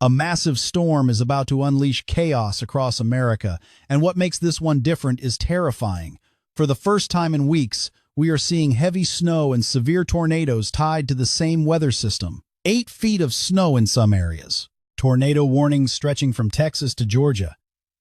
A massive storm is about to unleash chaos across America, and what makes this one different is terrifying. For the first time in weeks, we are seeing heavy snow and severe tornadoes tied to the same weather system. 8 feet of snow in some areas. Tornado warnings stretching from Texas to Georgia.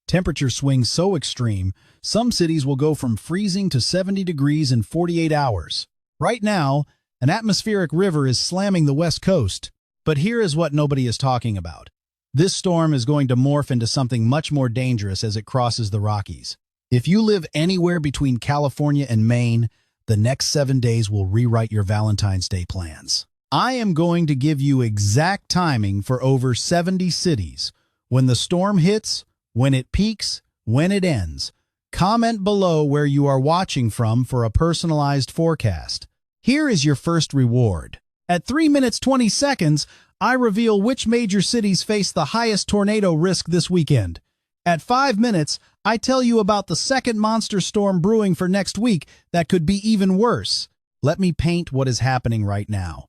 Temperature swings so extreme, some cities will go from freezing to 70 degrees in 48 hours. Right now, an atmospheric river is slamming the West Coast. But here is what nobody is talking about. This storm is going to morph into something much more dangerous as it crosses the Rockies. If you live anywhere between California and Maine, the next 7 days will rewrite your Valentine's Day plans. I am going to give you exact timing for over 70 cities. When the storm hits, when it peaks, when it ends. Comment below where you are watching from for a personalized forecast. Here is your first reward. At 3 minutes 20 seconds, I reveal which major cities face the highest tornado risk this weekend. At 5 minutes, I tell you about the second monster storm brewing for next week that could be even worse. Let me paint what is happening right now.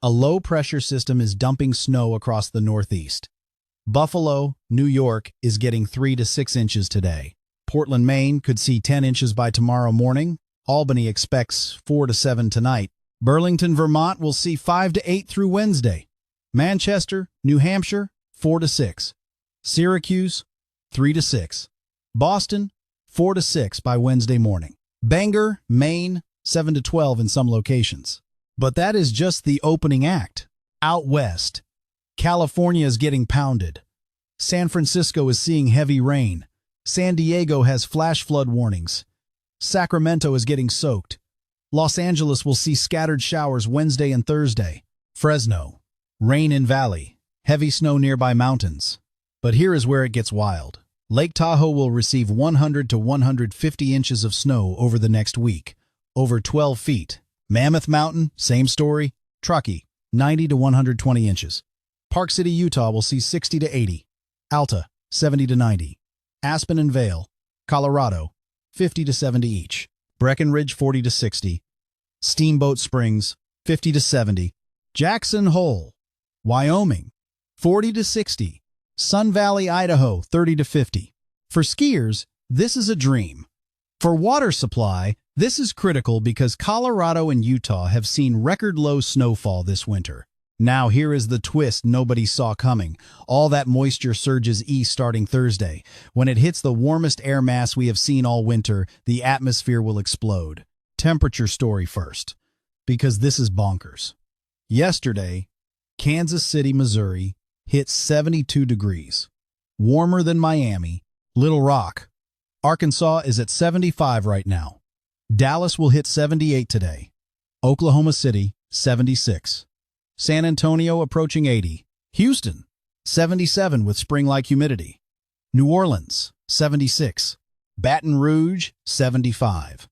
A low-pressure system is dumping snow across the Northeast. Buffalo, New York, is getting 3 to 6 inches today. Portland, Maine could see 10 inches by tomorrow morning. Albany expects 4 to 7 tonight. Burlington, Vermont will see 5 to 8 through Wednesday. Manchester, New Hampshire, 4 to 6. Syracuse, 3 to 6. Boston, 4 to 6 by Wednesday morning. Bangor, Maine, 7 to 12 in some locations. But that is just the opening act. Out west, California is getting pounded. San Francisco is seeing heavy rain. San Diego has flash flood warnings. Sacramento is getting soaked. Los Angeles will see scattered showers Wednesday and Thursday. Fresno, rain in valley, heavy snow nearby mountains. But here is where it gets wild. Lake Tahoe will receive 100 to 150 inches of snow over the next week, over 12 feet. Mammoth Mountain, same story. Truckee, 90 to 120 inches. Park City, Utah will see 60 to 80. Alta, 70 to 90. Aspen and Vail, Colorado, 50 to 70 each. Breckenridge, 40 to 60. Steamboat Springs, 50 to 70. Jackson Hole, Wyoming, 40 to 60. Sun Valley, Idaho, 30 to 50. For skiers, this is a dream. For water supply, this is critical because Colorado and Utah have seen record low snowfall this winter. Now here is the twist nobody saw coming. All that moisture surges east starting Thursday. When it hits the warmest air mass we have seen all winter, the atmosphere will explode. Temperature story first, because this is bonkers. Yesterday, Kansas City, Missouri, hit 72 degrees. Warmer than Miami. Little Rock, Arkansas is at 75 right now. Dallas will hit 78 today. Oklahoma City, 76. San Antonio approaching 80. Houston, 77 with spring-like humidity. New Orleans, 76. Baton Rouge, 75.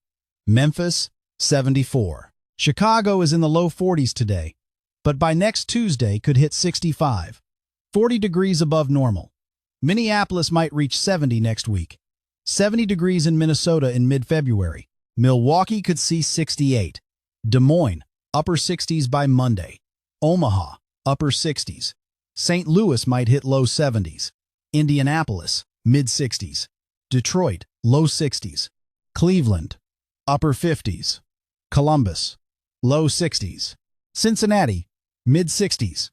Memphis, 74. Chicago is in the low 40s today, but by next Tuesday could hit 65. 40 degrees above normal. Minneapolis might reach 70 next week. 70 degrees in Minnesota in mid-February. Milwaukee could see 68. Des Moines, upper 60s by Monday. Omaha, upper 60s. St. Louis might hit low 70s. Indianapolis, mid-60s. Detroit, low 60s. Cleveland, upper 50s. Columbus, low 60s. Cincinnati, mid-60s.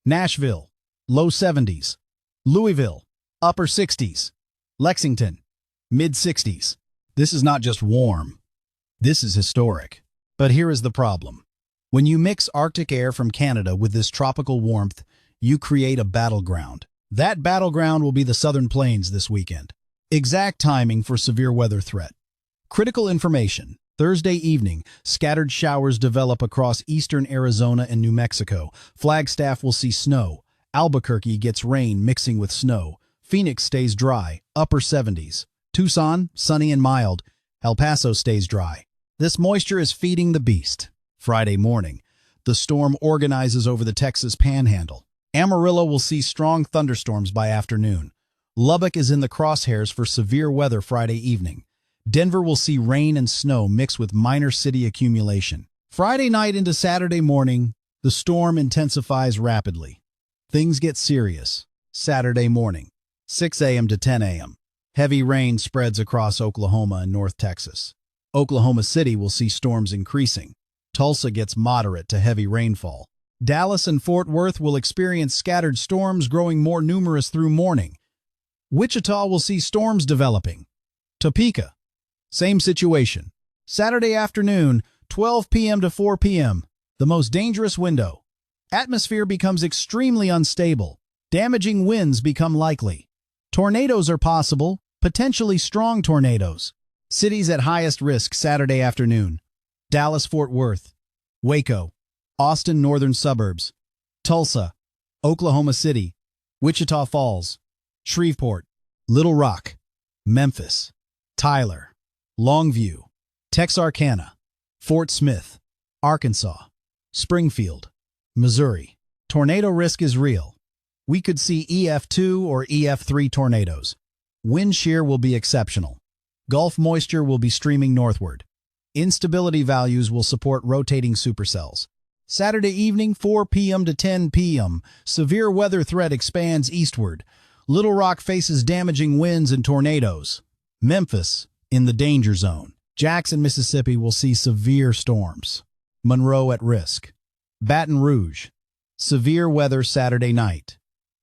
Nashville, low 70s. Louisville, upper 60s. Lexington, mid-60s. This is not just warm. This is historic. But here is the problem. When you mix Arctic air from Canada with this tropical warmth, you create a battleground. That battleground will be the Southern Plains this weekend. Exact timing for severe weather threat. Critical information. Thursday evening, scattered showers develop across eastern Arizona and New Mexico. Flagstaff will see snow. Albuquerque gets rain mixing with snow. Phoenix stays dry, upper 70s. Tucson, sunny and mild. El Paso stays dry. This moisture is feeding the beast. Friday morning, the storm organizes over the Texas Panhandle. Amarillo will see strong thunderstorms by afternoon. Lubbock is in the crosshairs for severe weather Friday evening. Denver will see rain and snow mixed with minor city accumulation. Friday night into Saturday morning, the storm intensifies rapidly. Things get serious. Saturday morning, 6 a.m. to 10 a.m. Heavy rain spreads across Oklahoma and North Texas. Oklahoma City will see storms increasing. Tulsa gets moderate to heavy rainfall. Dallas and Fort Worth will experience scattered storms growing more numerous through morning. Wichita will see storms developing. Topeka, same situation. Saturday afternoon, 12 p.m. to 4 p.m., the most dangerous window. Atmosphere becomes extremely unstable. Damaging winds become likely. Tornadoes are possible, potentially strong tornadoes. Cities at highest risk Saturday afternoon: Dallas-Fort Worth, Waco, Austin northern suburbs, Tulsa, Oklahoma City, Wichita Falls, Shreveport, Little Rock, Memphis, Tyler, Longview, Texarkana, Fort Smith, Arkansas, Springfield, Missouri. Tornado risk is real. We could see EF2 or EF3 tornadoes. Wind shear will be exceptional. Gulf moisture will be streaming northward. Instability values will support rotating supercells. Saturday evening, 4 p.m. to 10 p.m., severe weather threat expands eastward. Little Rock faces damaging winds and tornadoes. Memphis, in the danger zone. Jackson, Mississippi will see severe storms. Monroe at risk. Baton Rouge, severe weather Saturday night.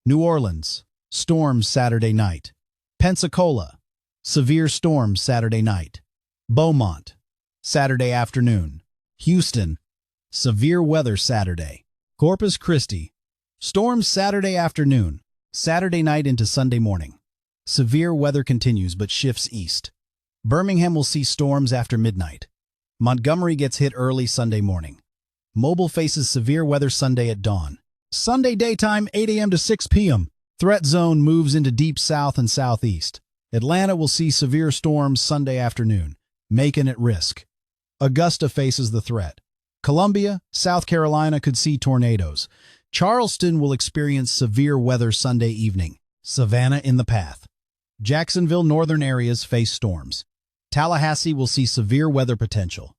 New Orleans, storms Saturday night. Pensacola, severe storms Saturday night. Beaumont, Saturday afternoon. Houston, severe weather Saturday. Corpus Christi, storms Saturday afternoon, Saturday night into Sunday morning. Severe weather continues but shifts east. Birmingham will see storms after midnight. Montgomery gets hit early Sunday morning. Mobile faces severe weather Sunday at dawn. Sunday daytime, 8 a.m. to 6 p.m. Threat zone moves into deep south and southeast. Atlanta will see severe storms Sunday afternoon. Macon at risk. Augusta faces the threat. Columbia, South Carolina could see tornadoes. Charleston will experience severe weather Sunday evening. Savannah in the path. Jacksonville northern areas face storms. Tallahassee will see severe weather potential.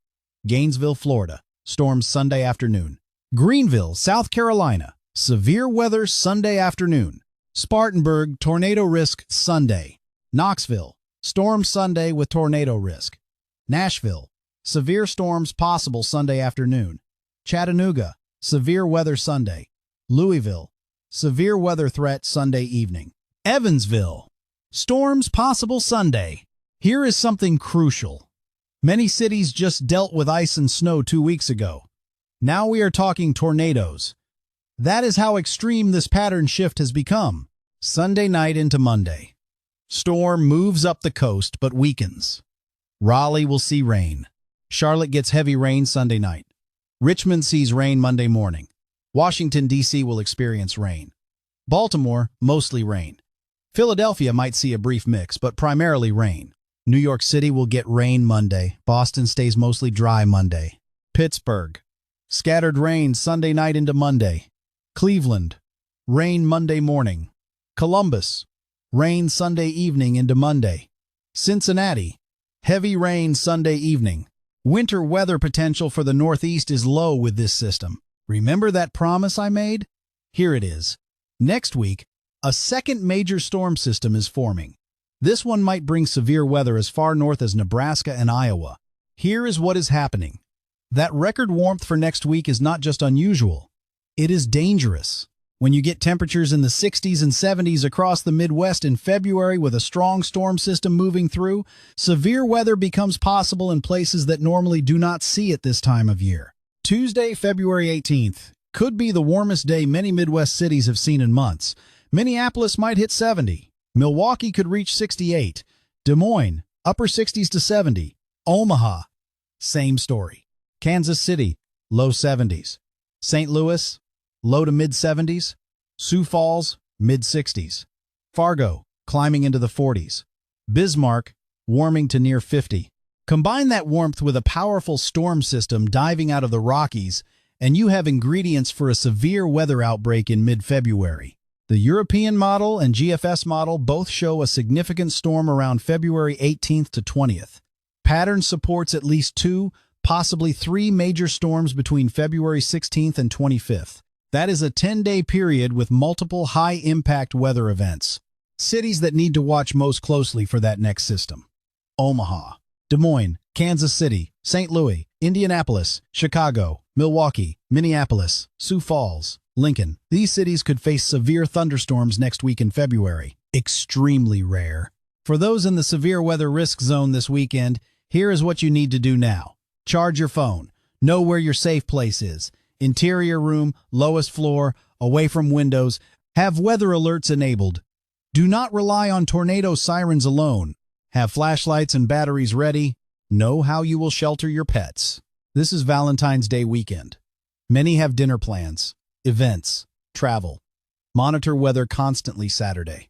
Gainesville, Florida, storms Sunday afternoon. Greenville, South Carolina, severe weather Sunday afternoon. Spartanburg, tornado risk Sunday. Knoxville, storm Sunday with tornado risk. Nashville, severe storms possible Sunday afternoon. Chattanooga, severe weather Sunday. Louisville, severe weather threat Sunday evening. Evansville, storms possible Sunday. Here is something crucial. Many cities just dealt with ice and snow 2 weeks ago. Now we are talking tornadoes. That is how extreme this pattern shift has become. Sunday night into Monday. Storm moves up the coast but weakens. Raleigh will see rain. Charlotte gets heavy rain Sunday night. Richmond sees rain Monday morning. Washington, D.C. will experience rain. Baltimore, mostly rain. Philadelphia might see a brief mix, but primarily rain. New York City will get rain Monday. Boston stays mostly dry Monday. Pittsburgh, scattered rain Sunday night into Monday. Cleveland, rain Monday morning. Columbus, rain Sunday evening into Monday. Cincinnati, heavy rain Sunday evening. Winter weather potential for the Northeast is low with this system. Remember that promise I made? Here it is. Next week, a second major storm system is forming. This one might bring severe weather as far north as Nebraska and Iowa. Here is what is happening. That record warmth for next week is not just unusual. It is dangerous. When you get temperatures in the 60s and 70s across the Midwest in February with a strong storm system moving through, severe weather becomes possible in places that normally do not see it this time of year. Tuesday, February 18th, could be the warmest day many Midwest cities have seen in months. Minneapolis might hit 70. Milwaukee could reach 68. Des Moines, upper 60s to 70. Omaha, same story. Kansas City, low 70s. St. Louis, low to mid-70s. Sioux Falls, mid-60s. Fargo, climbing into the 40s. Bismarck, warming to near 50. Combine that warmth with a powerful storm system diving out of the Rockies, and you have ingredients for a severe weather outbreak in mid-February. The European model and GFS model both show a significant storm around February 18th to 20th. Pattern supports at least 2, possibly 3 major storms between February 16th and 25th. That is a 10-day period with multiple high-impact weather events. Cities that need to watch most closely for that next system: Omaha, Des Moines, Kansas City, St. Louis, Indianapolis, Chicago, Milwaukee, Minneapolis, Sioux Falls, Lincoln. These cities could face severe thunderstorms next week in February. Extremely rare. For those in the severe weather risk zone this weekend, here is what you need to do now. Charge your phone. Know where your safe place is. Interior room, lowest floor, away from windows. Have weather alerts enabled. Do not rely on tornado sirens alone. Have flashlights and batteries ready. Know how you will shelter your pets. This is Valentine's Day weekend. Many have dinner plans, events, travel. Monitor weather constantly Saturday.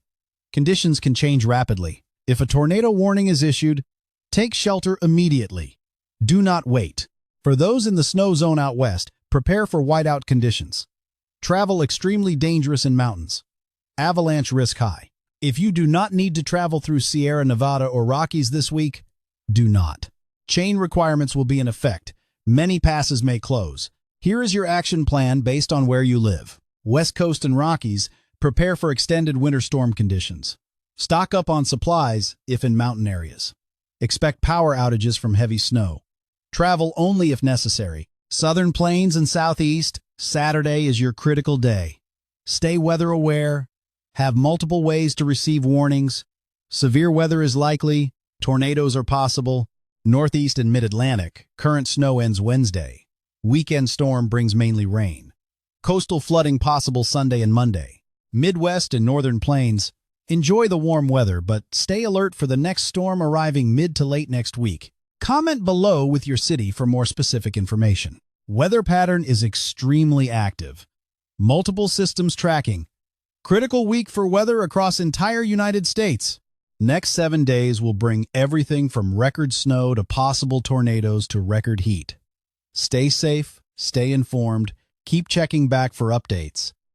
Conditions can change rapidly. If a tornado warning is issued, take shelter immediately. Do not wait. For those in the snow zone out west, prepare for whiteout conditions. Travel extremely dangerous in mountains. Avalanche risk high. If you do not need to travel through Sierra Nevada or Rockies this week, do not. Chain requirements will be in effect. Many passes may close. Here is your action plan based on where you live. West Coast and Rockies, prepare for extended winter storm conditions. Stock up on supplies if in mountain areas. Expect power outages from heavy snow. Travel only if necessary. Southern Plains and Southeast, Saturday is your critical day. Stay weather aware. Have multiple ways to receive warnings. Severe weather is likely. Tornadoes are possible. Northeast and Mid-Atlantic, current snow ends Wednesday. Weekend storm brings mainly rain. Coastal flooding possible Sunday and Monday. Midwest and Northern Plains, enjoy the warm weather, but stay alert for the next storm arriving mid to late next week. Comment below with your city for more specific information. Weather pattern is extremely active. Multiple systems tracking. Critical week for weather across entire United States. Next 7 days will bring everything from record snow to possible tornadoes to record heat. Stay safe, stay informed, keep checking back for updates.